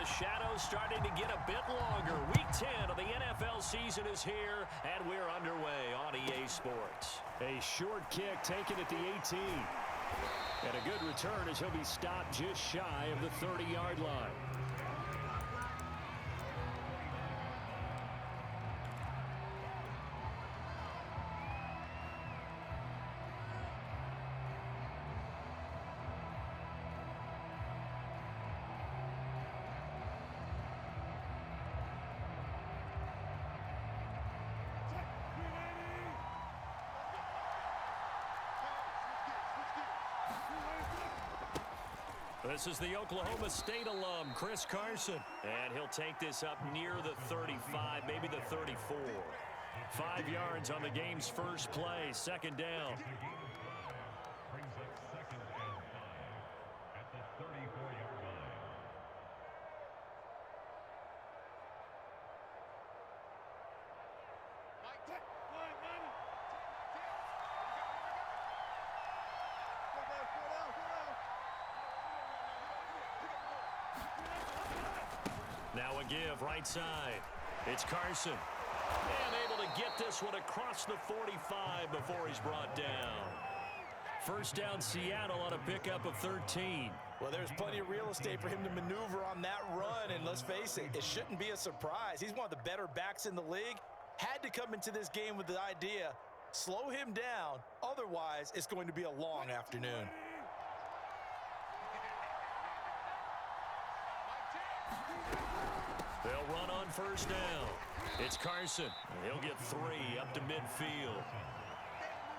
shadows starting to get a bit longer. Week 10 of the NFL season is here, and we're underway on EA Sports. A short kick taken at the 18. And a good return as he'll be stopped just shy of the 30-yard line. This is the Oklahoma State alum, Chris Carson. And he'll take this up near the 35, maybe the 34. 5 yards on the game's first play, second down. Brings up second and 5 at the 34-yard line. Now a give, right side. It's Carson. And able to get this one across the 45 before he's brought down. First down, Seattle on a pickup of 13. Well, there's plenty of real estate for him to maneuver on that run, and let's face it, it shouldn't be a surprise. He's one of the better backs in the league. Had to come into this game with the idea, slow him down, otherwise it's going to be a long afternoon. They'll run on first down. It's Carson. He'll get 3 up to midfield.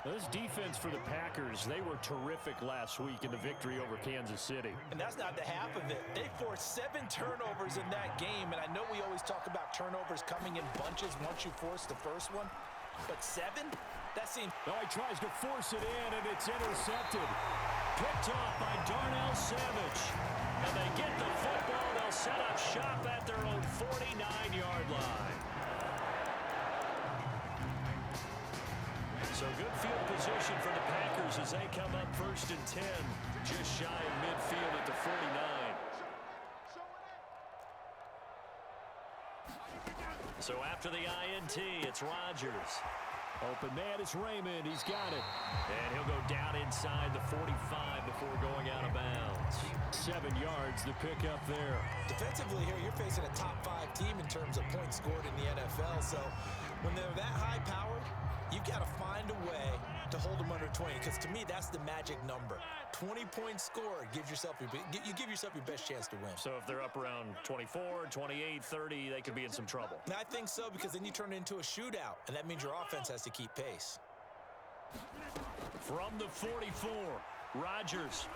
This defense for the Packers, they were terrific last week in the victory over Kansas City. And that's not the half of it. They forced 7 turnovers in that game, and I know we always talk about turnovers coming in bunches once you force the first one, but 7? That seems... Oh, he tries to force it in, and it's intercepted. Picked off by Darnell Savage. And they get the football. They'll set up shop at their own 49-yard line. So good field position for the Packers as they come up first and 10, just shy of midfield at the 49. So after the INT, it's Rodgers. Open man is Raymond. He's got it. And he'll go down inside the 45 before going out of bounds. 7 yards, the pickup there. Defensively here, you're facing a top 5 team in terms of points scored in the NFL. So when they're that high-powered, you've got to find a way to hold them under 20, because to me, that's the magic number. 20 points scored gives yourself you give yourself your best chance to win. So if they're up around 24, 28, 30, they could be in some trouble. And I think so, because then you turn it into a shootout, and that means your offense has to keep pace. From the 44, Rodgers.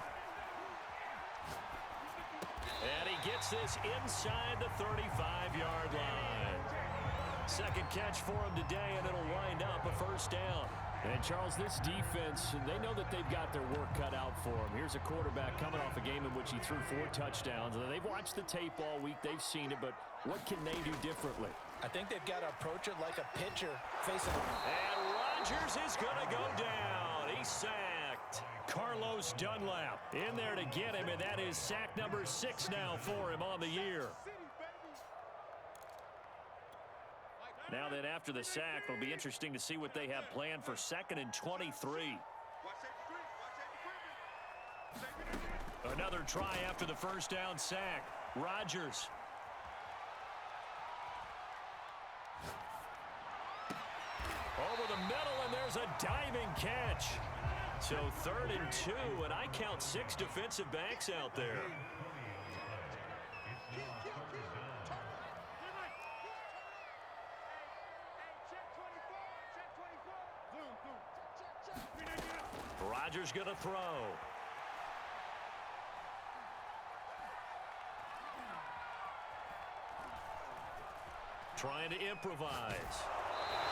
And he gets this inside the 35-yard line. Second catch for him today, and it'll wind up a first down. And, Charles, this defense, they know that they've got their work cut out for them. Here's a quarterback coming off a game in which he threw 4 touchdowns. They've watched the tape all week. They've seen it, but what can they do differently? I think they've got to approach it like a pitcher facing him. And Rodgers is going to go down. He's sacked. Carlos Dunlap in there to get him, and that is sack number 6 now for him on the year. Now then, after the sack, it'll be interesting to see what they have planned for 2nd and 23. Another try after the first down sack. Rodgers. Over the middle, and there's a diving catch. So 3rd and 2, and I count 6 defensive backs out there. Rodgers going to throw. Trying to improvise.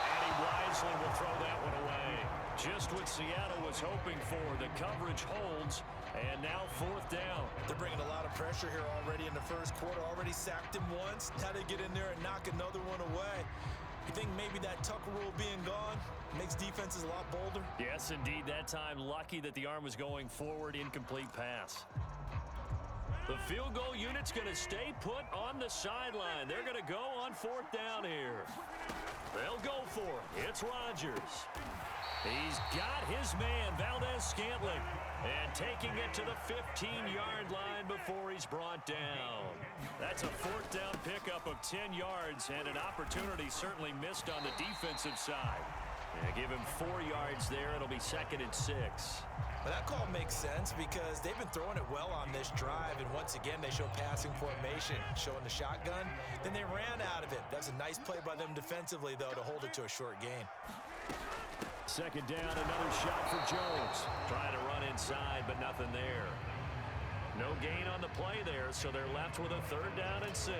And he wisely will throw that one away. Just what Seattle was hoping for. The coverage holds, and now 4th down. They're bringing a lot of pressure here already in the first quarter. Already sacked him once. Now they get in there and knock another one away. You think maybe that Tucker rule being gone makes defenses a lot bolder? Yes, indeed. That time, lucky that the arm was going forward. Incomplete pass. The field goal unit's going to stay put on the sideline. They're going to go on 4th down here. They'll go for it. It's Rodgers. He's got his man, Valdez-Scantling, and taking it to the 15-yard line before he's brought down. That's a 4th down pickup of 10 yards and an opportunity certainly missed on the defensive side. And give him 4 yards there. It'll be 2nd and 6. Well, that call makes sense because they've been throwing it well on this drive, and once again, they show passing formation, showing the shotgun. Then they ran out of it. That's a nice play by them defensively, though, to hold it to a short gain. 2nd down, another shot for Jones. Trying to run inside, but nothing there. No gain on the play there, so they're left with a 3rd down and 6.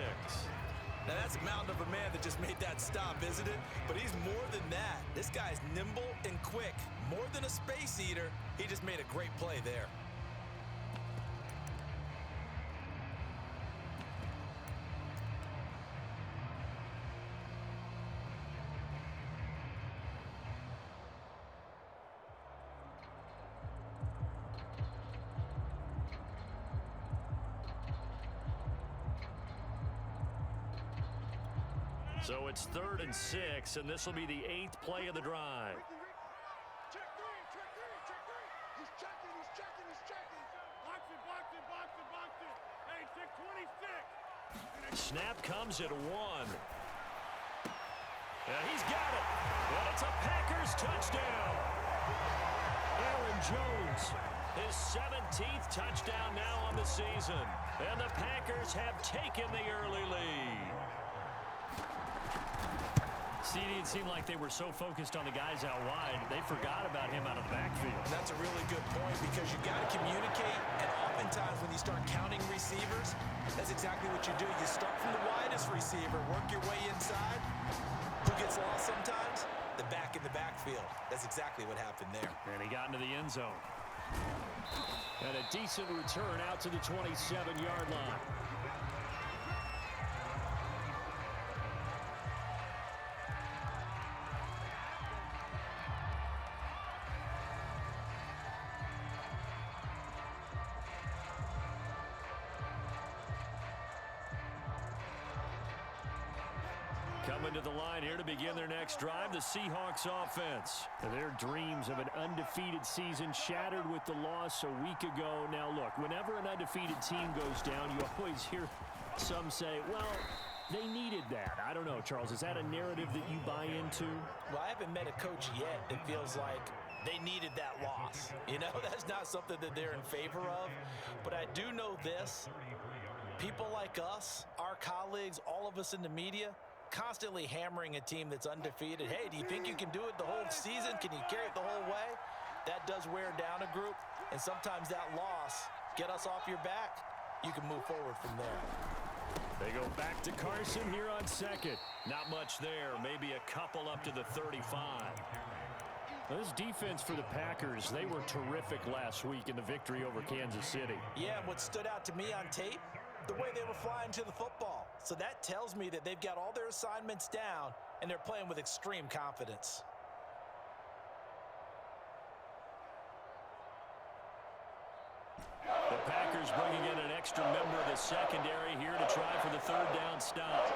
Now, that's a mountain of a man that just made that stop, isn't it? But he's more than that. This guy's nimble and quick. More than a space eater, he just made a great play there. So it's 3rd and 6, and this will be the 8th play of the drive. Check three. He's checking. Box it. Hey, check 26. Snap comes at 1. And he's got it. And it's a Packers touchdown. Aaron Jones, his 17th touchdown now on the season. And the Packers have taken the early lead. CD, it seemed like they were so focused on the guys out wide, they forgot about him out of the backfield. And that's a really good point because you got to communicate, and oftentimes when you start counting receivers, that's exactly what you do. You start from the widest receiver, work your way inside. Who gets lost sometimes? The back in the backfield. That's exactly what happened there. And he got into the end zone. And a decent return out to the 27-yard line. Coming to the line here to begin their next drive, the Seahawks offense. Their dreams of an undefeated season shattered with the loss a week ago. Now, look, whenever an undefeated team goes down, you always hear some say, well, they needed that. I don't know, Charles. Is that a narrative that you buy into? Well, I haven't met a coach yet that feels like they needed that loss. You know, that's not something that they're in favor of. But I do know this. People like us, our colleagues, all of us in the media, constantly hammering a team that's undefeated. Hey, do you think you can do it the whole season? Can you carry it the whole way? That does wear down a group, and sometimes that loss, get us off your back, you can move forward from there. They go back to Carson here on 2nd. Not much there, maybe a couple up to the 35. This defense for the Packers, they were terrific last week in the victory over Kansas City. Yeah, and what stood out to me on tape, the way they were flying to the football. So that tells me that they've got all their assignments down, and they're playing with extreme confidence. The Packers bringing in an extra member of the secondary here to try for the 3rd down stop.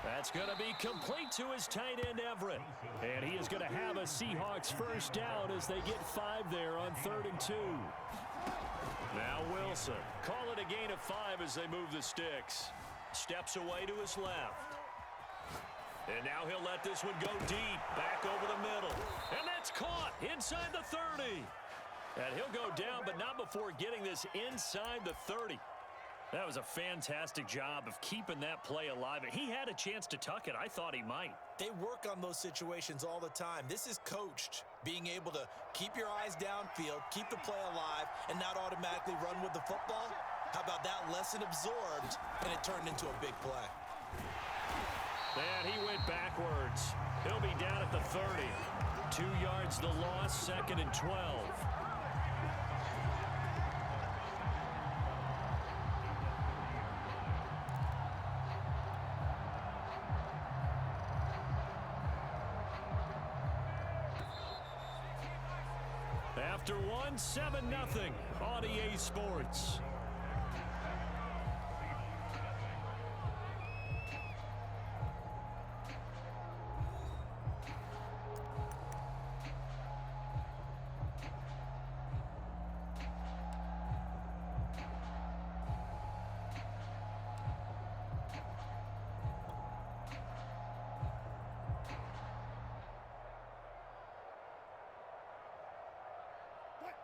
That's going to be complete to his tight end, Everett. And he is going to have a Seahawks 1st down as they get 5 there on 3rd and 2. Now Wilson. Call it a gain of 5 as they move the sticks. Steps away to his left. And now he'll let this one go deep. Back over the middle. And that's caught inside the 30. And he'll go down, but not before getting this inside the 30. That was a fantastic job of keeping that play alive. He had a chance to tuck it. I thought he might. They work on those situations all the time. This is coached, being able to keep your eyes downfield, keep the play alive, and not automatically run with the football. How about that lesson absorbed, and it turned into a big play. And he went backwards. He'll be down at the 30. 2 yards the loss, 2nd and 12. After one, 7-0 on EA Sports.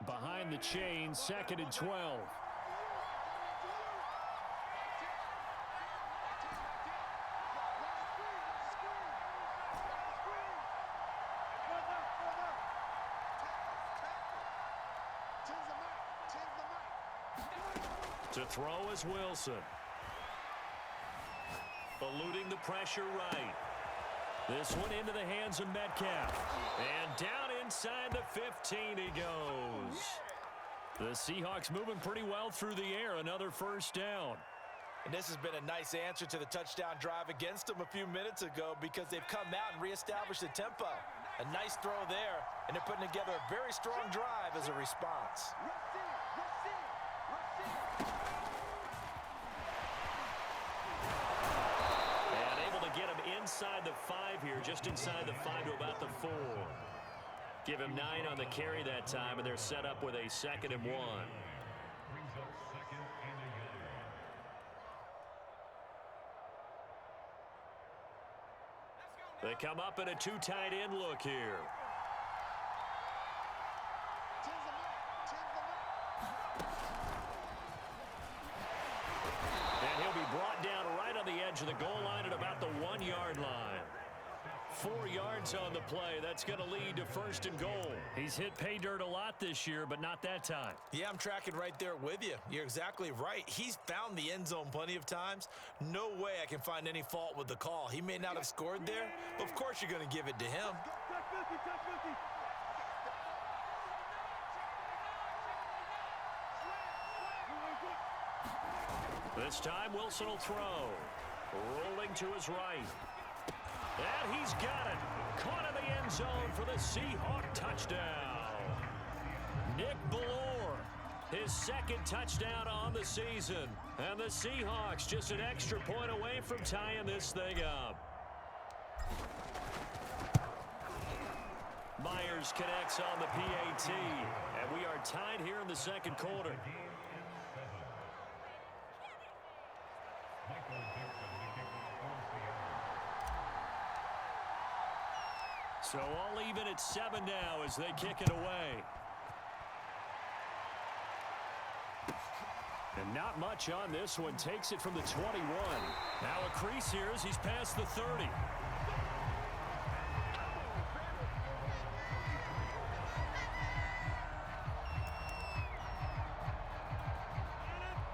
Behind the chain, 2nd and 12. To throw is Wilson. Eluding the pressure right. This one into the hands of Metcalf. And down inside the 15 he goes. The Seahawks moving pretty well through the air. Another first down. And this has been a nice answer to the touchdown drive against them a few minutes ago because they've come out and reestablished the tempo. A nice throw there, and they're putting together a very strong drive as a response. And able to get him inside the 5 here, just inside the 5 to about the 4. Give him 9 on the carry that time, and they're set up with a 2nd and 1. Brings up 2nd and a yard. They come up in a 2 tight end look here. And he'll be brought down right on the edge of the goal line at about the 1-yard line. 4 yards on the play. That's going to lead to 1st and goal. He's hit pay dirt a lot this year, but not that time. Yeah, I'm tracking right there with you. You're exactly right. He's found the end zone plenty of times. No way I can find any fault with the call. He may not have scored there, but of course you're going to give it to him. This time Wilson will throw. Rolling to his right. And he's got it. Caught in the end zone for the Seahawk touchdown. Nick Ballore, his 2nd touchdown on the season. And the Seahawks just an extra point away from tying this thing up. Myers connects on the PAT. And we are tied here in the 2nd quarter. So all even at 7 now as they kick it away. And not much on this one. Takes it from the 21. Now a crease here as he's past the 30.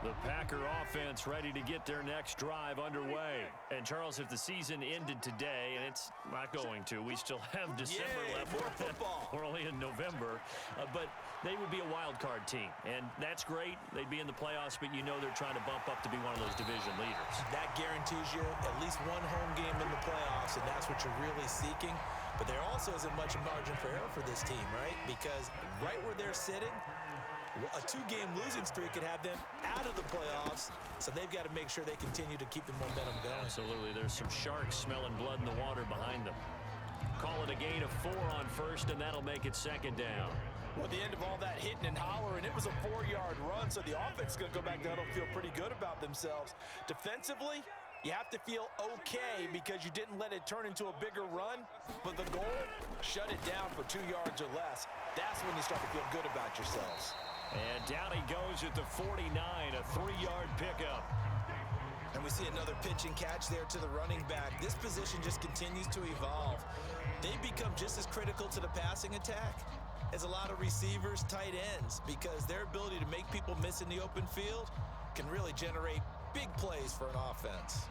The Packer offense ready to get their next drive underway. And, Charles, if the season ended today, and it's not going to, we still have December left. More football. We're only in November. But they would be a wild card team. And that's great. They'd be in the playoffs, but you know they're trying to bump up to be one of those division leaders. That guarantees you at least one home game in the playoffs, and that's what you're really seeking. But there also isn't much margin for error for this team, right? Because right where they're sitting, a 2-game losing streak could have them out of the playoffs, so they've got to make sure they continue to keep the momentum going. Absolutely. There's some sharks smelling blood in the water behind them. Call it a gain of 4 on 1st, and that'll make it 2nd down. Well, at the end of all that hitting and hollering, it was a 4-yard run, so the offense is going to go back down and feel pretty good about themselves. Defensively, you have to feel okay because you didn't let it turn into a bigger run, but the goal, shut it down for 2 yards or less. That's when you start to feel good about yourselves. And down he goes at the 49, a 3-yard pickup. And we see another pitch and catch there to the running back. This position just continues to evolve. They become just as critical to the passing attack as a lot of receivers, tight ends, because their ability to make people miss in the open field can really generate big plays for an offense.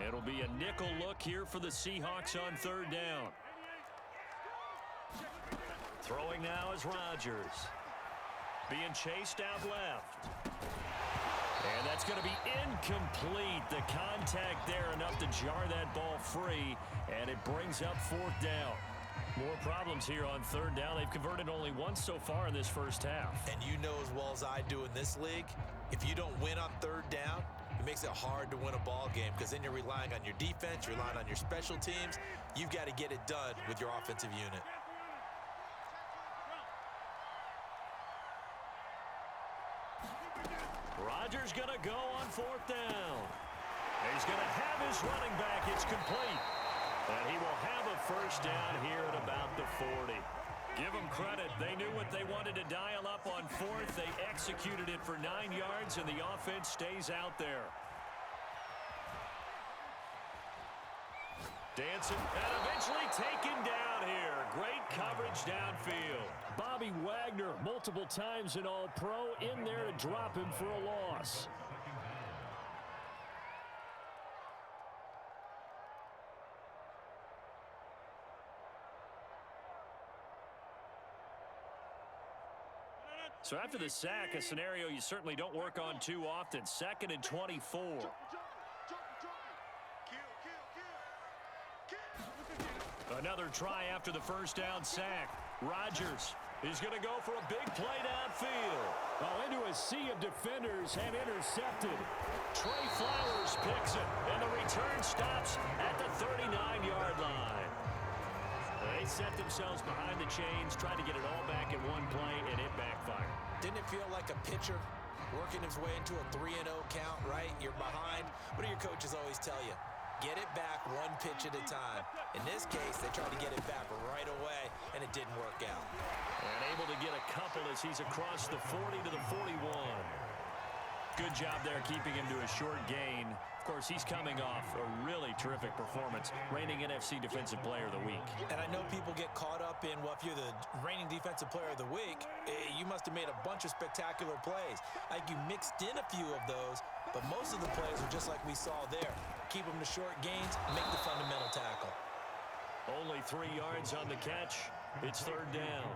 It'll be a nickel look here for the Seahawks on 3rd down. Throwing now is Rodgers. Being chased out left. And that's going to be incomplete. The contact there enough to jar that ball free, and it brings up fourth down. More problems here on third down. They've converted only once so far in this first half. And you know as well as I do in this league, if you don't win on third down, it makes it hard to win a ball game because then you're relying on your defense, you're relying on your special teams. You've got to get it done with your offensive unit. Rodgers going to go on fourth down. He's going to have his running back. It's complete. And he will have a first down here at about the 40. Give them credit. They knew what they wanted to dial up on fourth. They executed it for 9 yards, and the offense stays out there. Dancing and eventually taken down here. Great coverage downfield. Bobby Wagner, multiple times an All-Pro, in there to drop him for a loss. So after the sack, a scenario you certainly don't work on too often. 2nd and 24. Another try after the first down sack. Rodgers is going to go for a big play downfield. Into a sea of defenders and intercepted. Trey Flowers picks it, and the return stops at the 39-yard line. They set themselves behind the chains, trying to get it all back in one play, and it backfired. Didn't it feel like a pitcher working his way into a 3-0 count, right? You're behind. What do your coaches always tell you? Get it back one pitch at a time. In this case, they tried to get it back right away, and it didn't work out. And able to get a couple as he's across the 40 to the 41. Good job there keeping him to a short gain. Of course, he's coming off a really terrific performance, reigning NFC Defensive Player of the Week. And I know people get caught up in, well, if you're the reigning Defensive Player of the Week, you must have made a bunch of spectacular plays. Like you mixed in a few of those, but most of the plays are just like we saw there. Keep them to short gains, make the fundamental tackle. Only 3 yards on the catch. It's third down.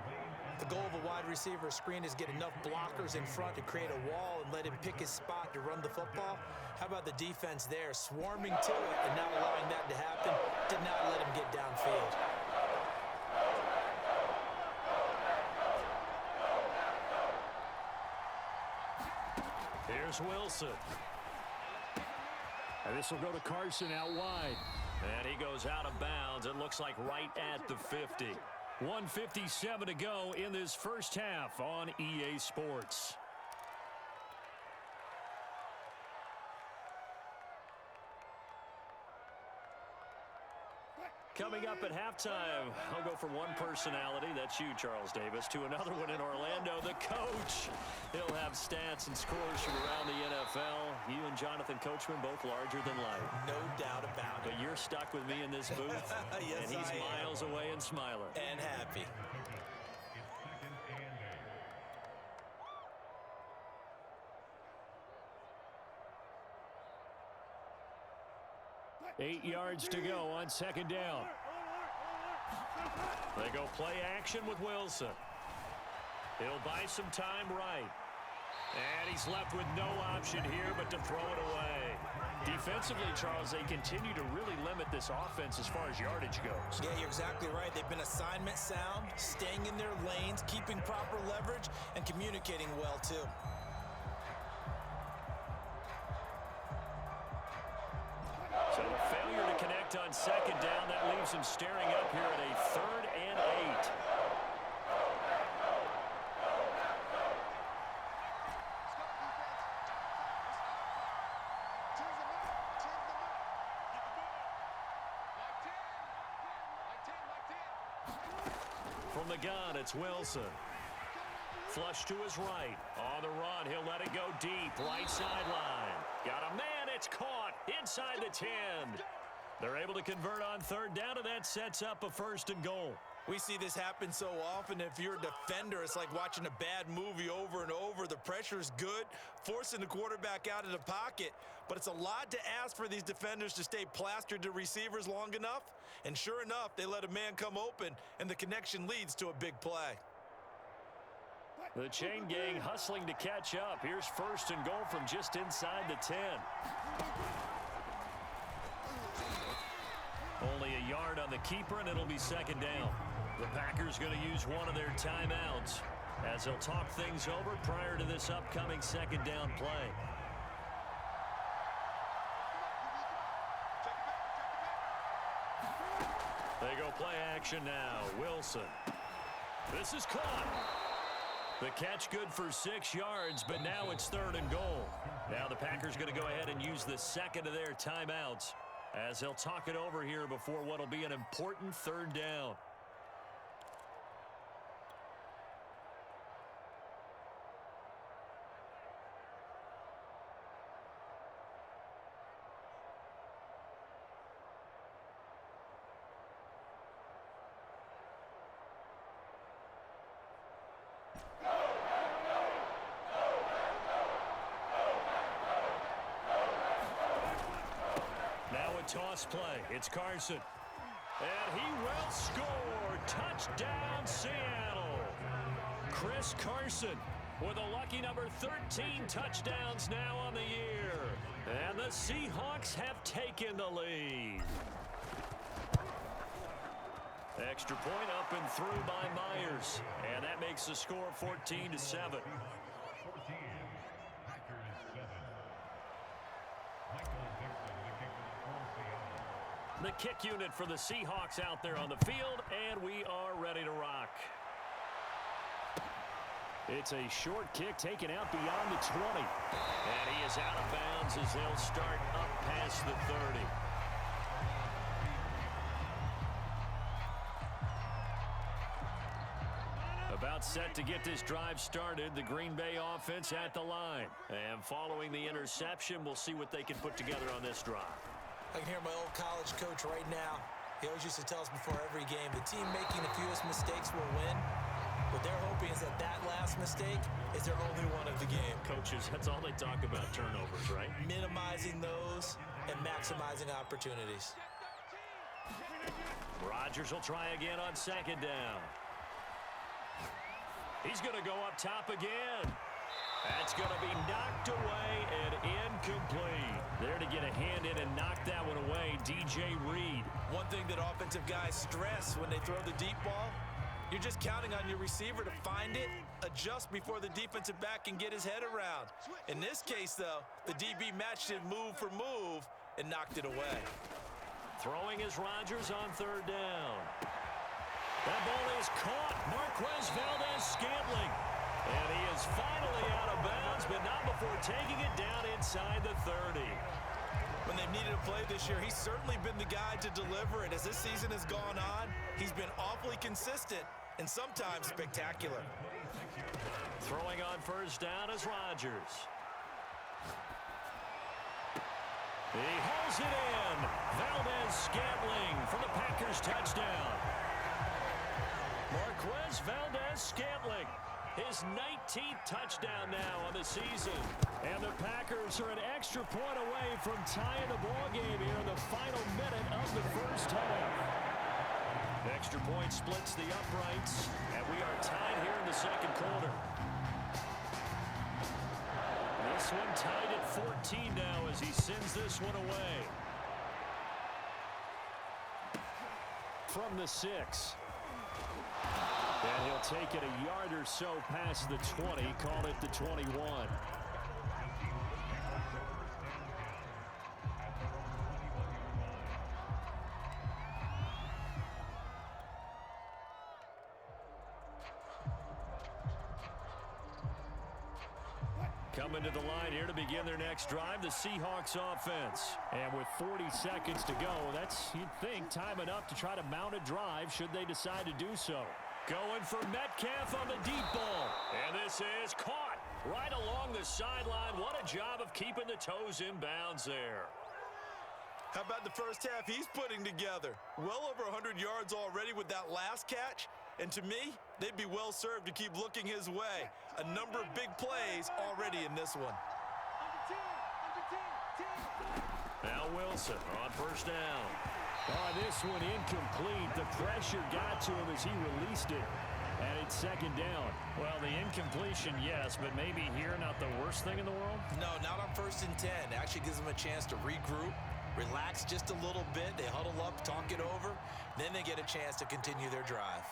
The goal of a wide receiver screen is get enough blockers in front to create a wall and let him pick his spot to run the football. How about the defense there, swarming to it and not allowing that to happen? Did not let him get downfield. Here's Wilson. And this will go to Carson out wide. And he goes out of bounds. It looks like right at the 50. 1:57 to go in this first half on EA Sports. Coming up at halftime, I'll go from one personality, that's you, Charles Davis, to another one in Orlando, the coach. He'll have stats and scores from around the NFL. You and Jonathan Coachman both larger than life. No doubt about it. But you're stuck with me in this booth, yes, and he's I miles away and smiling. And happy. Eight yards to go on second down. They go play action with Wilson. He'll buy some time right. And he's left with no option here but to throw it away. Defensively, Charles, they continue to really limit this offense as far as yardage goes. Yeah, you're exactly right. They've been assignment sound, staying in their lanes, keeping proper leverage, and communicating well, too. So a failure to connect on second down. That leaves him staring up here at a 3rd and 8. From the gun, it's Wilson. Flush to his right. On the run, he'll let it go deep. Right sideline. Got a man, it's caught inside the 10. They're able to convert on third down, and that sets up a 1st and goal. We see this happen so often. If you're a defender, it's like watching a bad movie over and over. The pressure's good, forcing the quarterback out of the pocket. But it's a lot to ask for these defenders to stay plastered to receivers long enough. And sure enough, they let a man come open, and the connection leads to a big play. The chain gang hustling to catch up. Here's first and goal from just inside the 10. Only a yard on the keeper, and it'll be second down. The Packers going to use one of their timeouts as they'll talk things over prior to this upcoming second down play. They go play action now. Wilson. This is caught. The catch good for 6 yards, but now it's third and goal. Now the Packers going to go ahead and use the second of their timeouts as they'll talk it over here before what will be an important third down. Toss play. It's Carson. And he will score. Touchdown, Seattle. Chris Carson with a lucky number 13 touchdowns now on the year. And the Seahawks have taken the lead. Extra point up and through by Myers. And that makes the score 14-7. The kick unit for the Seahawks out there on the field, and we are ready to rock. It's a short kick taken out beyond the 20. And he is out of bounds as they'll start up past the 30. About set to get this drive started, the Green Bay offense at the line. And following the interception, we'll see what they can put together on this drive. I can hear my old college coach right now. He always used to tell us before every game, the team making the fewest mistakes will win. What they're hoping is that that last mistake is their only one of the game. Coaches, that's all they talk about, turnovers, right? Minimizing those and maximizing opportunities. Rodgers will try again on second down. He's going to go up top again. That's going to be knocked away and incomplete. There to get a hand in and knock that one away, DJ Reed. One thing that offensive guys stress when they throw the deep ball, you're just counting on your receiver to find it, adjust before the defensive back can get his head around. In this case, though, the DB matched it move for move and knocked it away. Throwing is Rodgers on third down. That ball is caught. Marquez Valdez-Scantling. And he is finally out of bounds, but not before taking it down inside the 30. When they've needed a play this year, he's certainly been the guy to deliver it. As this season has gone on, he's been awfully consistent and sometimes spectacular. Throwing on first down is Rodgers. He hauls it in. Valdez-Scantling for the Packers touchdown. Marquez Valdez-Scantling. His 19th touchdown now on the season. And the Packers are an extra point away from tying the ball game here in the final minute of the first half. Extra point splits the uprights, and we are tied here in the second quarter. This one tied at 14 now as he sends this one away. From the 6. And he'll take it a yard or so past the 20, call it the 21. Coming to the line here to begin their next drive, the Seahawks offense. And with 40 seconds to go, that's, you'd think, time enough to try to mount a drive should they decide to do so. Going for Metcalf on the deep ball. And this is caught right along the sideline. What a job of keeping the toes in bounds there. How about the first half he's putting together? Well over 100 yards already with that last catch. And to me, they'd be well served to keep looking his way. A number of big plays already in this one. Now Wilson on first down. Oh, this one incomplete. The pressure got to him as he released it. And it it's second down. Well, the incompletion, yes, but maybe here not the worst thing in the world? No, not on 1st and 10. It actually gives them a chance to regroup, relax just a little bit. They huddle up, talk it over. Then they get a chance to continue their drive.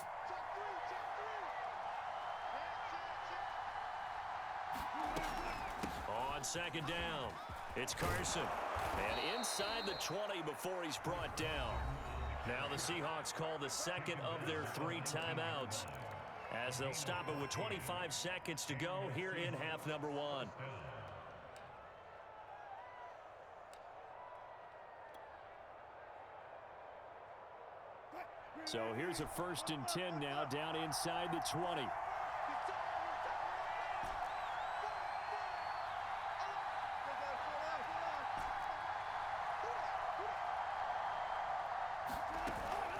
On second down, it's Carson. And inside the 20 before he's brought down. Now the Seahawks call the second of their 3 timeouts as they'll stop it with 25 seconds to go here in half number 1. So here's a 1st and 10 now down inside the 20.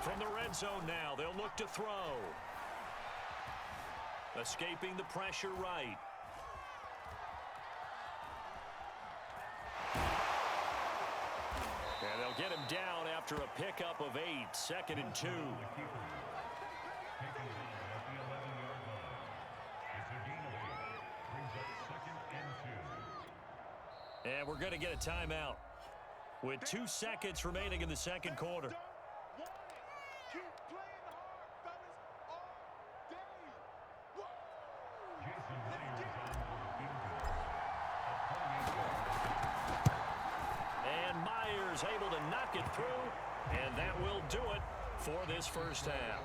From the red zone now, they'll look to throw. Escaping the pressure right. And they'll get him down after a pickup of 8, 2nd and 2. And we're going to get a timeout with 2 seconds remaining in the second quarter. Able to knock it through, and that will do it for this first half.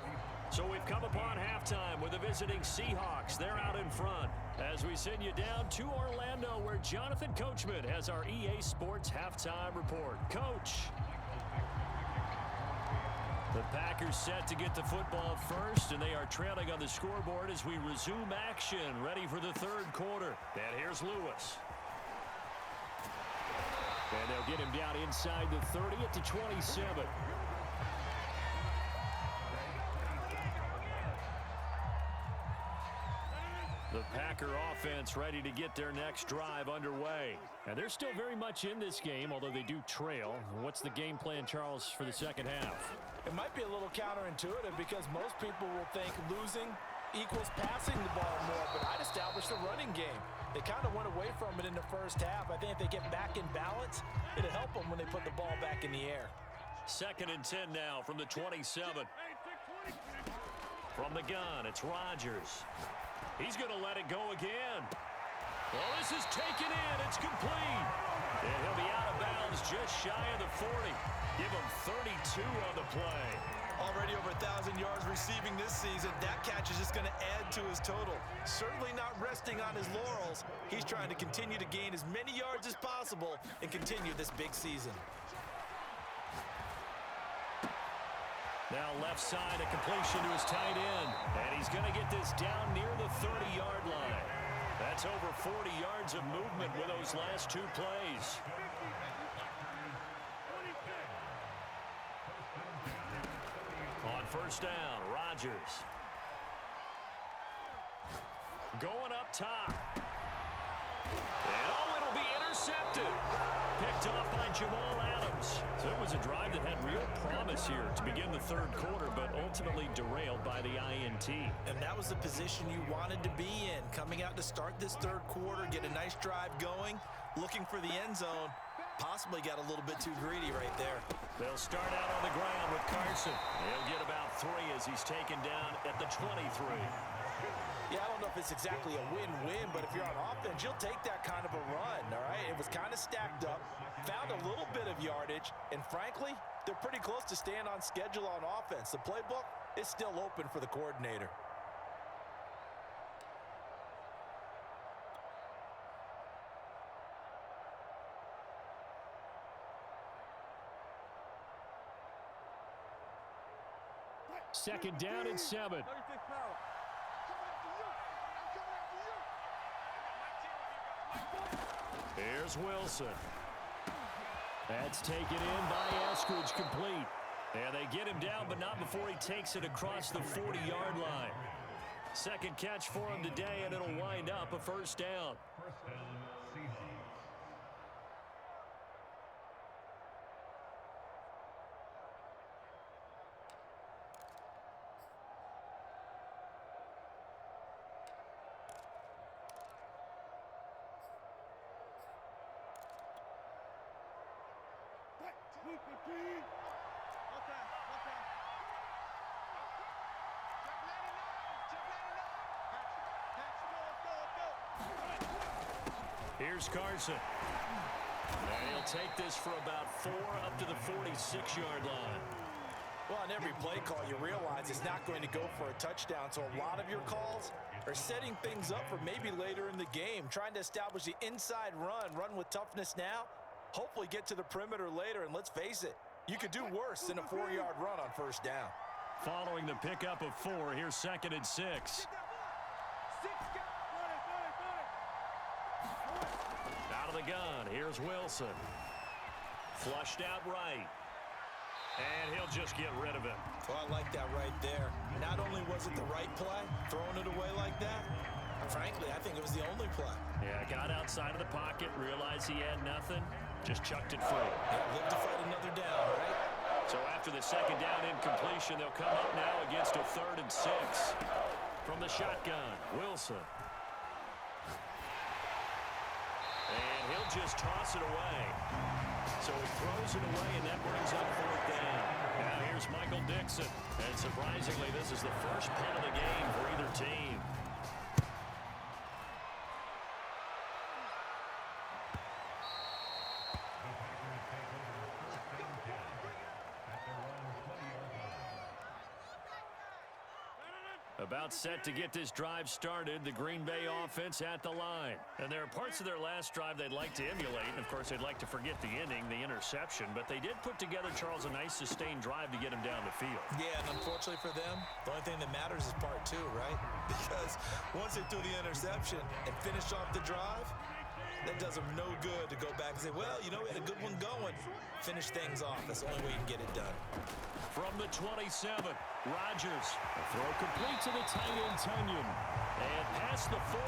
So we've come upon halftime with the visiting Seahawks. They're out in front as we send you down to Orlando, where Jonathan Coachman has our EA Sports halftime report. Coach. The Packers set to get the football first, and they are trailing on the scoreboard as we resume action, ready for the third quarter. And here's Lewis. And they'll get him down inside the 30 at the 27. The Packer offense ready to get their next drive underway. And they're still very much in this game, although they do trail. What's the game plan, Charles, for the second half? It might be a little counterintuitive because most people will think losing equals passing the ball more, but I'd establish the running game. They kind of went away from it in the first half. I think if they get back in balance, it'll help them when they put the ball back in the air. 2nd and 10 now from the 27. From the gun, it's Rodgers. He's going to let it go again. Well, this is taken in. It's complete. And he'll be out of bounds just shy of the 40. Give him 32 on the play. Already over 1,000 yards receiving this season. That catch is just going to add to his total. Certainly not resting on his laurels. He's trying to continue to gain as many yards as possible and continue this big season. Now left side, a completion to his tight end. And he's going to get this down near the 30-yard line. That's over 40 yards of movement with those last 2 plays. On first down, Rodgers. Going up top. And it'll be intercepted. Picked off by Jamal Adams. So it was a drive that had real promise here to begin the third quarter, but ultimately derailed by the INT. And that was the position you wanted to be in. Coming out to start this third quarter, get a nice drive going, looking for the end zone. Possibly got a little bit too greedy right there. They'll start out on the ground with Carson. He'll get about 3 as he's taken down at the 23. Yeah, I don't know if it's exactly a win-win, but if you're on offense, you'll take that kind of a run, all right? It was kind of stacked up, found a little bit of yardage, and frankly, they're pretty close to staying on schedule on offense. The playbook is still open for the coordinator. Second down and 7. Here's Wilson. That's taken in by Eskridge, complete. And they get him down, but not before he takes it across the 40-yard line. Second catch for him today, and it'll wind up a first down. First down, Seahawks. Here's Carson. And he'll take this for about 4 up to the 46-yard line. Well, on every play call, you realize it's not going to go for a touchdown, so a lot of your calls are setting things up for maybe later in the game, trying to establish the inside run with toughness now, hopefully get to the perimeter later, and let's face it, you could do worse than a 4-yard run on first down. Following the pickup of 4, here's 2nd and 6. Out of the gun, here's Wilson. Flushed out right. And he'll just get rid of it. Well, I like that right there. Not only was it the right play, throwing it away like that, frankly, I think it was the only play. Yeah, got outside of the pocket, realized he had nothing, just chucked it free. Yeah, live to fight another down, right? So after the 2nd down incompletion, they'll come up now against a 3rd and 6. From the shotgun, Wilson. And he'll just toss it away. So he throws it away, and that brings up 4th down. Now here's Michael Dixon. And surprisingly, this is the first punt of the game for either team. About set to get this drive started, the Green Bay offense at the line. And there are parts of their last drive they'd like to emulate. And of course, they'd like to forget the inning, the interception. But they did put together, Charles, a nice sustained drive to get him down the field. Yeah, and unfortunately for them, the only thing that matters is part 2, right? Because once they threw the interception and finished off the drive, that does them no good to go back and say, well, you know, we had a good one going. Finish things off. That's the only way you can get it done. From the 27, Rodgers. A throw complete to the tight end, Tunyon. And past the 40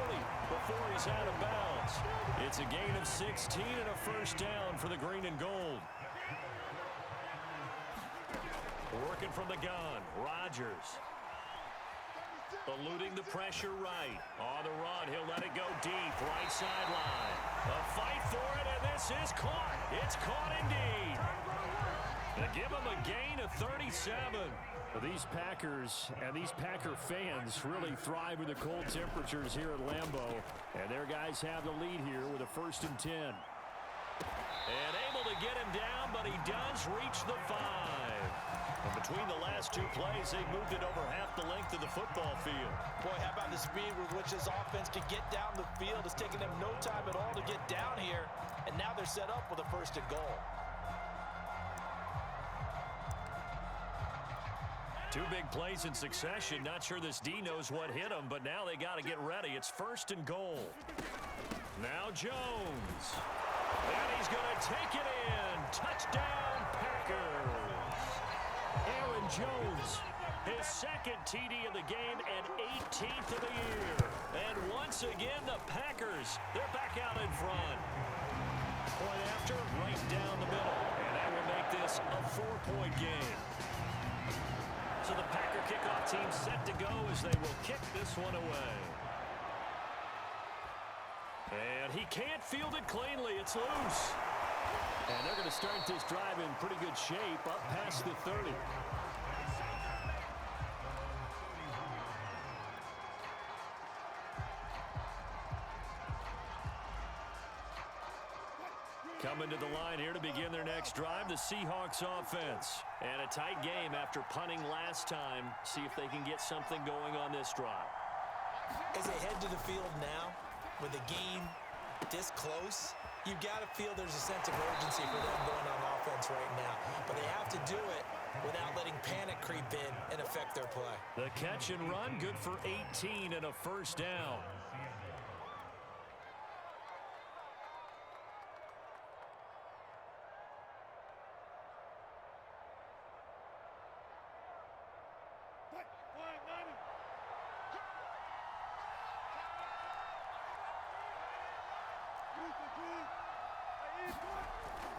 before he's out of bounds. It's a gain of 16 and a first down for the green and gold. Working from the gun, Rodgers. Eluding the pressure right. On the run, he'll let it go deep. Right sideline. A fight for it, and this is caught. It's caught indeed. And give him a gain of 37. Well, these Packers and these Packer fans really thrive in the cold temperatures here at Lambeau. And their guys have the lead here with a 1st and 10. And able to get him down, but he does reach the 5. And between the last 2 plays, they moved it over half the length of the football field. Boy, how about the speed with which this offense can get down the field? It's taken them no time at all to get down here. And now they're set up with a 1st and goal. 2 big plays in succession. Not sure this D knows what hit him, but now they got to get ready. It's 1st and goal. Now Jones. And he's going to take it in. Touchdown, Packers. Aaron Jones, his 2nd TD of the game and 18th of the year. And once again, the Packers, they're back out in front. Point after, right down the middle. And that will make this a 4-point game. So the Packer kickoff team set to go as they will kick this one away. And he can't field it cleanly. It's loose. And they're going to start this drive in pretty good shape up past the 30. Coming to the line here to begin their next drive, the Seahawks offense. And a tight game after punting last time. See if they can get something going on this drive. As they head to the field now, with the game this close, you've got to feel there's a sense of urgency for them going on offense right now. But they have to do it without letting panic creep in and affect their play. The catch and run, good for 18 and a first down.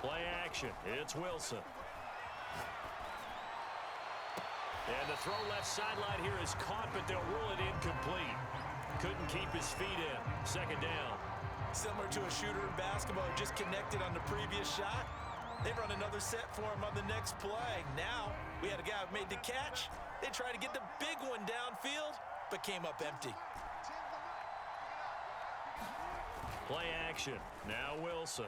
Play action. It's Wilson. And the throw left sideline here is caught, but they'll rule it incomplete. Couldn't keep his feet in. 2nd down. Similar to a shooter in basketball who just connected on the previous shot. They run another set for him on the next play. Now, we had a guy who made the catch. They tried to get the big one downfield, but came up empty. Play action. Now Wilson.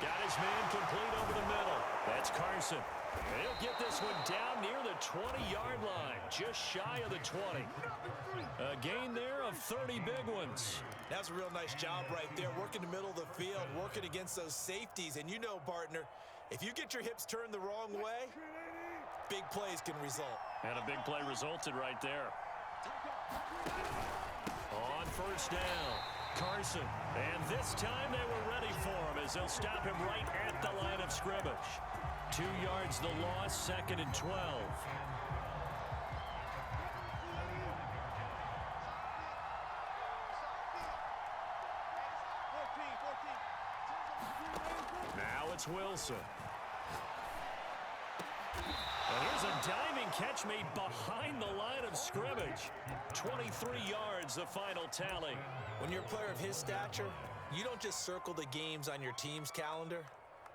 Got his man complete over the middle. That's Carson. He'll get this one down near the 20-yard line, just shy of the 20. A gain there of 30 big ones. That's a real nice job right there, working the middle of the field, working against those safeties. And you know, partner, if you get your hips turned the wrong way, big plays can result. And a big play resulted right there. On first down, Carson. And this time they were ready for him as they'll stop him right at the line of scrimmage. 2 yards the loss, 2nd and 12. Now it's Wilson. And here's a diving catch made behind the line of scrimmage. 23 yards, the final tally. When you're a player of his stature, you don't just circle the games on your team's calendar.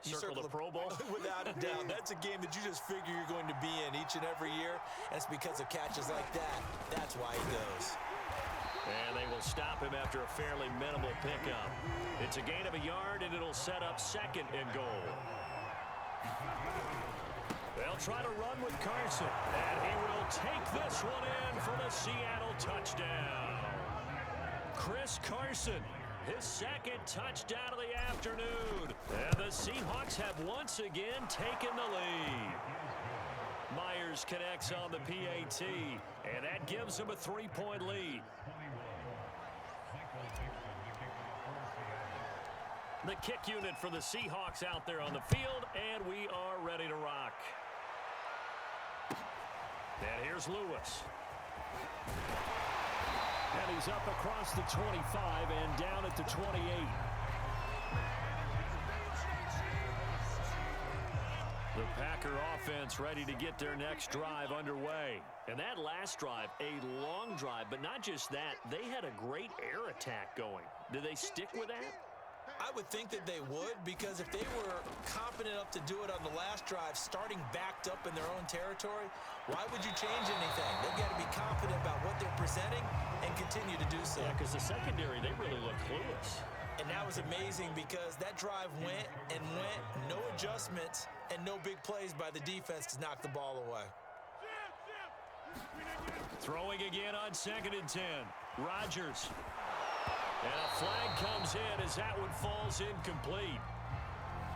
You circle the Pro Bowl? Without a doubt. That's a game that you just figure you're going to be in each and every year. And it's because of catches like that. That's why he goes. And they will stop him after a fairly minimal pickup. It's a gain of a yard, and it'll set up 2nd and goal. They'll try to run with Carson, and he will take this one in for the Seattle touchdown. Chris Carson, his 2nd touchdown of the afternoon. And the Seahawks have once again taken the lead. Myers connects on the PAT, and that gives him a 3-point lead. The kick unit for the Seahawks out there on the field, and we are ready to rock. And here's Lewis. And he's up across the 25 and down at the 28. The Packer offense ready to get their next drive underway. And that last drive, a long drive, but not just that, they had a great air attack going. Did they stick with that? I would think that they would, because if they were confident enough to do it on the last drive, starting backed up in their own territory, why would you change anything? They've got to be confident about what they're presenting and continue to do so. Yeah, because the secondary, they really look clueless. And that was amazing because that drive went and went, no adjustments, and no big plays by the defense to knock the ball away. Throwing again on 2nd and 10. Rodgers. And a flag comes in as that one falls incomplete.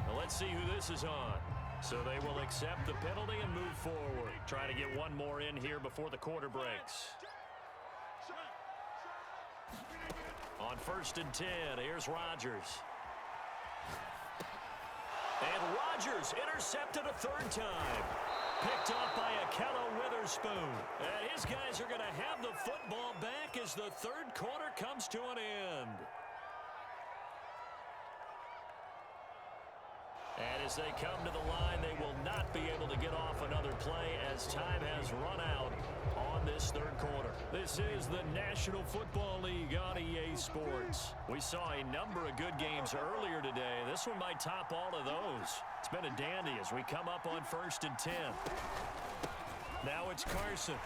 Well, let's see who this is on. So they will accept the penalty and move forward. Try to get one more in here before the quarter breaks. On 1st and 10, here's Rodgers. And Rodgers intercepted a 3rd time. Picked off by Akello Witherspoon. And his guys are going to have the football back as the 3rd quarter comes to an end. And as they come to the line, they will not be able to get off another play as time has run out on this 3rd quarter. This is the National Football League on EA Sports. We saw a number of good games earlier today. This one might top all of those. It's been a dandy as we come up on 1st and 10. Now it's Carson.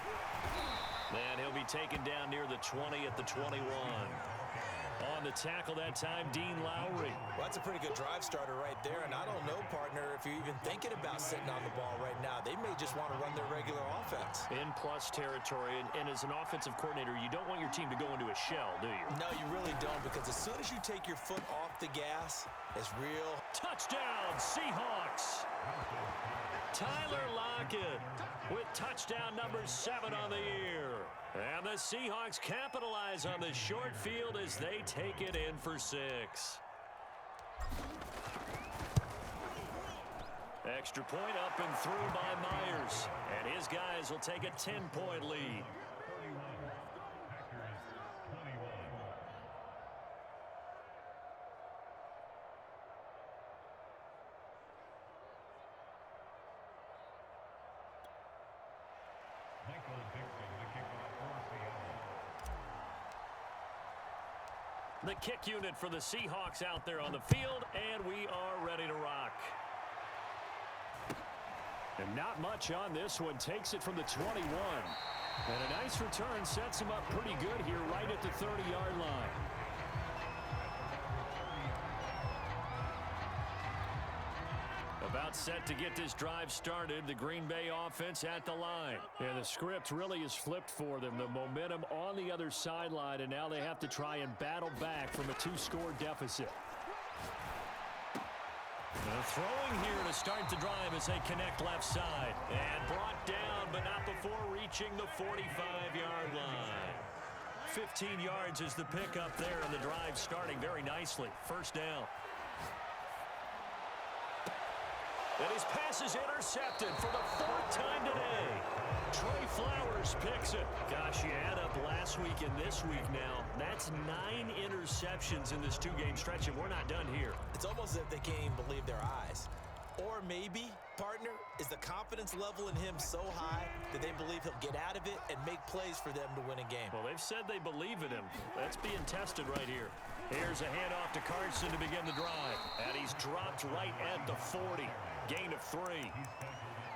And he'll be taken down near the 20 at the 21. On the tackle that time, Dean Lowry. Well, that's a pretty good drive starter right there. And I don't know, partner, if you're even thinking about sitting on the ball right now. They may just want to run their regular offense. In plus territory. And as an offensive coordinator, you don't want your team to go into a shell, do you? No, you really don't, because as soon as you take your foot off the gas, it's real. Touchdown, Seahawks. Tyler Lockett with touchdown number 7 on the year. And the Seahawks capitalize on the short field as they take it in for 6. Extra point up and through by Myers. And his guys will take a 10-point lead. The kick unit for the Seahawks out there on the field, and we are ready to rock. And not much on this one. Takes it from the 21. And a nice return sets him up pretty good here right at the 30-yard line. About set to get this drive started. The Green Bay offense at the line. And the script really is flipped for them. The momentum on the other sideline, and now they have to try and battle back from a 2-score deficit. Throwing here to start the drive as they connect left side. And brought down, but not before reaching the 45-yard line. 15 yards is the pickup there, and the drive starting very nicely. First down. And his pass is intercepted for the 4th time today. Trey Flowers picks it. Gosh, you add up last week and this week now. That's 9 interceptions in this 2-game stretch, and we're not done here. It's almost as if they can't even believe their eyes. Or maybe, partner, is the confidence level in him so high that they believe he'll get out of it and make plays for them to win a game. Well, they've said they believe in him. That's being tested right here. Here's a handoff to Carson to begin the drive. And he's dropped right at the 40. Gain of 3.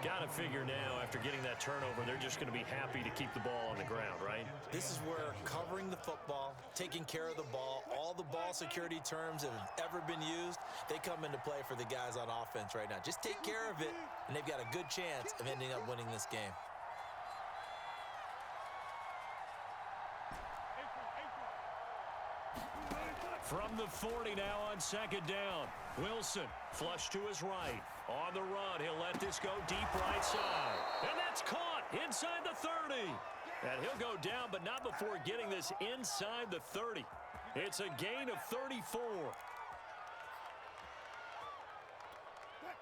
Got to figure now, after getting that turnover, they're just going to be happy to keep the ball on the ground, right? This is where covering the football, taking care of the ball, all the ball security terms that have ever been used, they come into play for the guys on offense right now. Just take care of it, and they've got a good chance of ending up winning this game. From the 40 now on 2nd down. Wilson, flush to his right. On the run, he'll let this go deep right side. And that's caught inside the 30. And he'll go down, but not before getting this inside the 30. It's a gain of 34.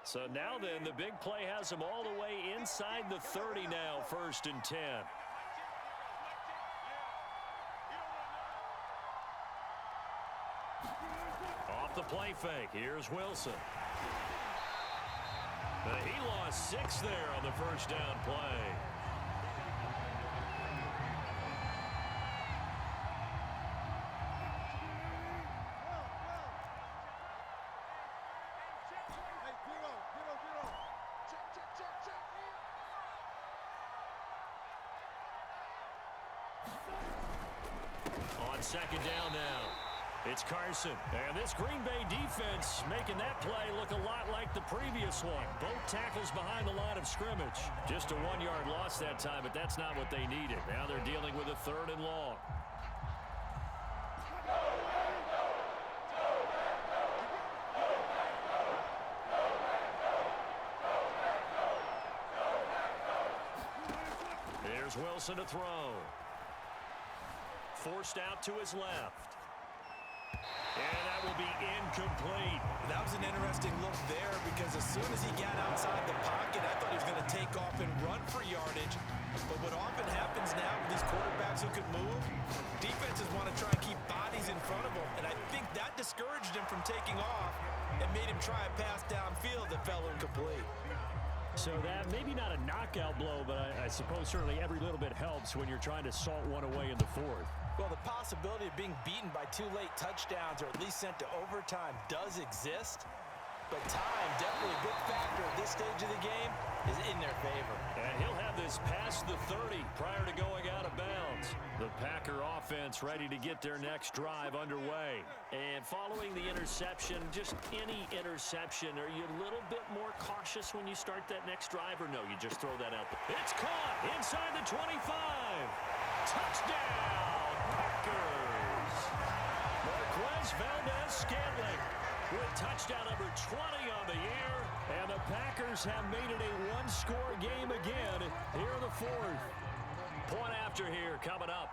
So now then, the big play has him all the way inside the 30 now, 1st and 10. Off the play fake, here's Wilson. He lost 6 there on the 1st down play. On 2nd down now. It's Carson, and this Green Bay defense making that play look a lot like the previous one. Both tackles behind the line of scrimmage. Just a 1-yard loss that time, but that's not what they needed. Now they're dealing with a 3rd and long. There's Wilson to throw. Forced out to his left. And that will be incomplete. That was an interesting look there because as soon as he got outside the pocket, I thought he was going to take off and run for yardage. But what often happens now with these quarterbacks who can move, defenses want to try and keep bodies in front of them. And I think that discouraged him from taking off and made him try a pass downfield that fell incomplete. So that maybe not a knockout blow, but I suppose certainly every little bit helps when you're trying to salt one away in the 4th. Well, the possibility of being beaten by 2 late touchdowns or at least sent to overtime does exist. But time, definitely a big factor at this stage of the game, is in their favor. And he'll have this past the 30 prior to going out of bounds. The Packer offense ready to get their next drive underway. And following the interception, just any interception, are you a little bit more cautious when you start that next drive, or no, you just throw that out there? It's caught inside the 25. Touchdown, Packers. Marquez Valdez-Scantling with touchdown number 20 on the year. And the Packers have made it a 1-score game again here in the 4th. Point after here coming up.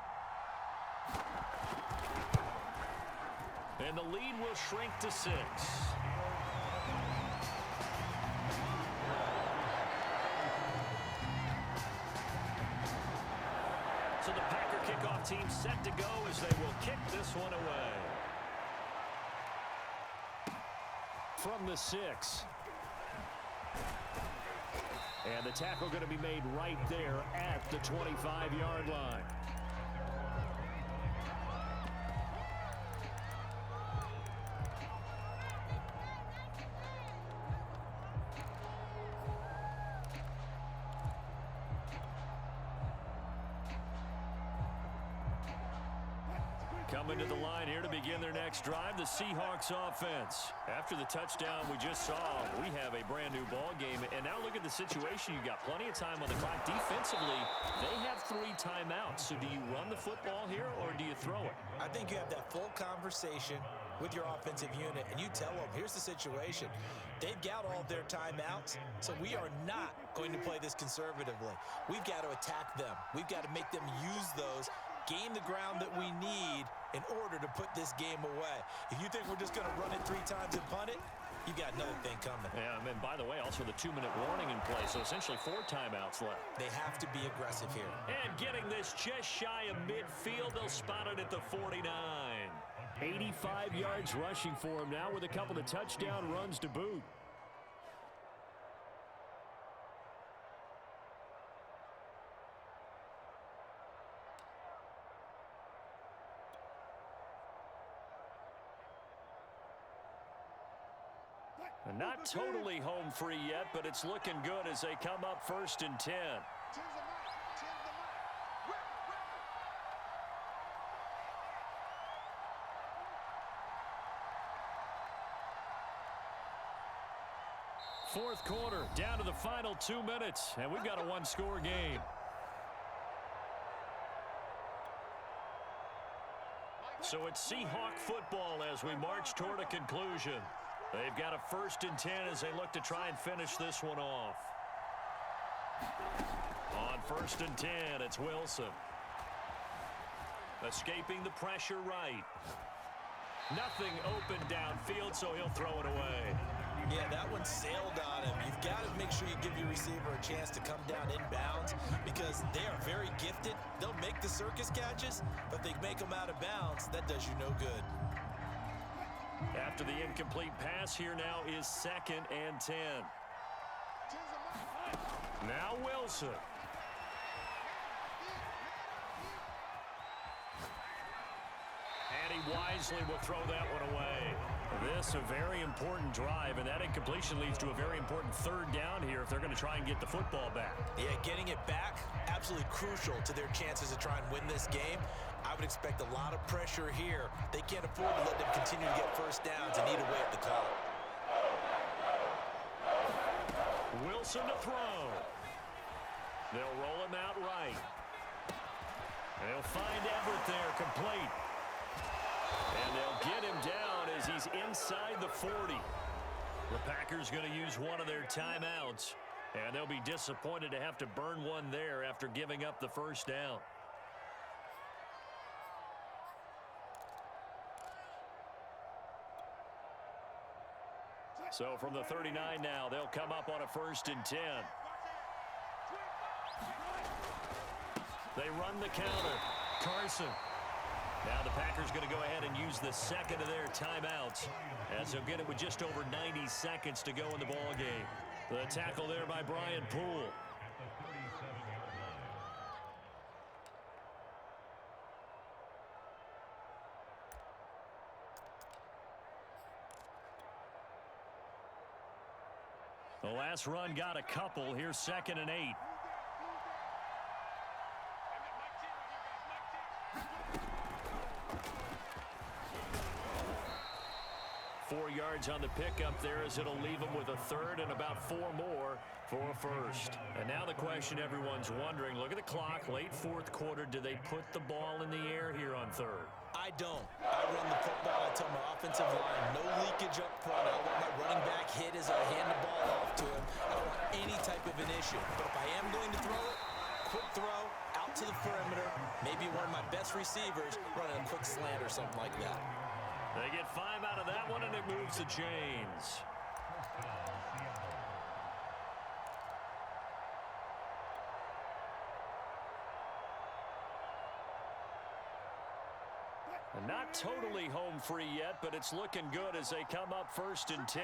And the lead will shrink to 6. So the Packer kickoff team set to go as they will kick this one away. From the 6. And the tackle going to be made right there at the 25-yard line. Coming to the line here to begin their next drive, the Seahawks offense. After the touchdown we just saw, we have a brand new ball game. And now look at the situation. You've got plenty of time on the clock. Defensively, they have 3 timeouts. So do you run the football here or do you throw it? I think you have that full conversation with your offensive unit, and you tell them, here's the situation. They've got all of their timeouts, so we are not going to play this conservatively. We've got to attack them. We've got to make them use those, gain the ground that we need in order to put this game away. If you think we're just going to run it 3 times and punt it, you got another thing coming. Yeah, and by the way, also the 2-minute warning in play, so essentially 4 timeouts left. They have to be aggressive here. And getting this just shy of midfield, they'll spot it at the 49. 85 yards rushing for him now with a couple of touchdown runs to boot. And not totally home free yet, but it's looking good as they come up 1st and 10. Fourth quarter, down to the final 2 minutes, and we've got a 1-score game. So it's Seahawk football as we march toward a conclusion. They've got a 1st and 10 as they look to try and finish this one off. On 1st and 10, it's Wilson. Escaping the pressure right. Nothing open downfield, so he'll throw it away. Yeah, that one sailed on him. You've got to make sure you give your receiver a chance to come down inbounds because they are very gifted. They'll make the circus catches, but they make them out of bounds. That does you no good. After the incomplete pass, here now is 2nd and 10. Now Wilson. And he wisely will throw that one away. This a very important drive, and that incompletion leads to a very important 3rd down here if they're going to try and get the football back. Yeah, getting it back, absolutely crucial to their chances to try and win this game. I would expect a lot of pressure here. They can't afford to let them continue to get 1st downs and eat away at the clock. Wilson to throw. They'll roll him out right. They'll find Everett there, complete. And they'll get him down as he's inside the 40. The Packers going to use one of their timeouts, and they'll be disappointed to have to burn one there after giving up the 1st down. So from the 39 now, they'll come up on a 1st and 10. They run the counter. Carson. Now the Packers going to go ahead and use the 2nd of their timeouts as they'll get it with just over 90 seconds to go in the ball game. The tackle there by Brian Poole. The last run got a couple. Here's 2nd and 8. 4 yards on the pickup there as it'll leave them with a 3rd and about 4 more for a 1st. And now the question everyone's wondering, look at the clock, late 4th quarter, do they put the ball in the air here on 3rd? I don't. I run the football. I tell my offensive line, no leakage up front. I want my running back hit as I hand the ball off to him. I don't want any type of an issue. But if I am going to throw it, quick throw, out to the perimeter, maybe one of my best receivers running a quick slant or something like that. They get 5 out of that one, and it moves the chains. And not totally home free yet, but it's looking good as they come up 1st and 10.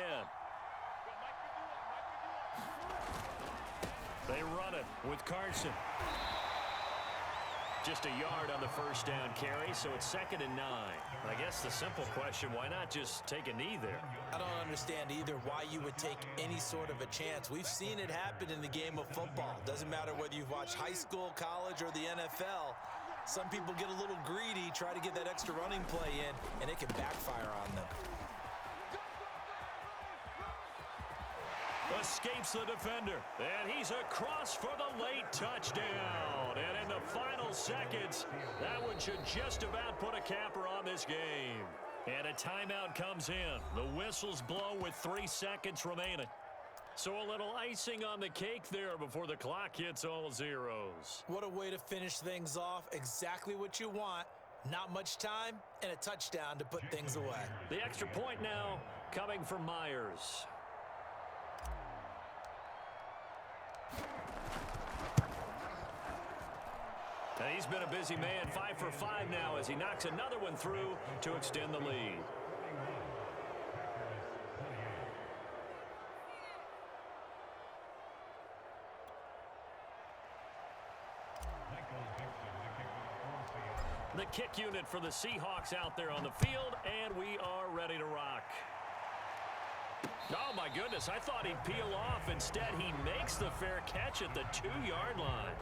They run it with Carson. Just a yard on the 1st down carry, so it's 2nd and 9. I guess the simple question, why not just take a knee there? I don't understand either why you would take any sort of a chance. We've seen it happen in the game of football. Doesn't matter whether you've watched high school, college, or the NFL. Some people get a little greedy, try to get that extra running play in, and it can backfire on them. Escapes the defender, and he's across for the late touchdown. And in the final seconds, that one should just about put a capper on this game. And a timeout comes in. The whistles blow with 3 seconds remaining. So a little icing on the cake there before the clock hits all zeros. What a way to finish things off. Exactly what you want. Not much time and a touchdown to put things away. The extra point now coming from Myers. And he's been a busy man, 5 for 5 now as he knocks another one through to extend the lead. The kick unit for the Seahawks out there on the field, and we are ready to rock. Oh, my goodness, I thought he'd peel off. Instead, he makes the fair catch at the 2-yard line.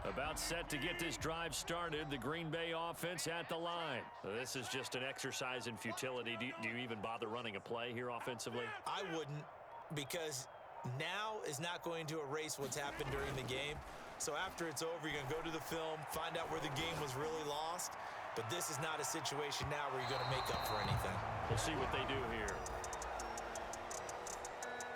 About set to get this drive started, the Green Bay offense at the line. This is just an exercise in futility. Do you even bother running a play here offensively? I wouldn't, because now is not going to erase what's happened during the game. So after it's over, you're going to go to the film, find out where the game was really lost. But this is not a situation now where you're going to make up for anything. We'll see what they do here.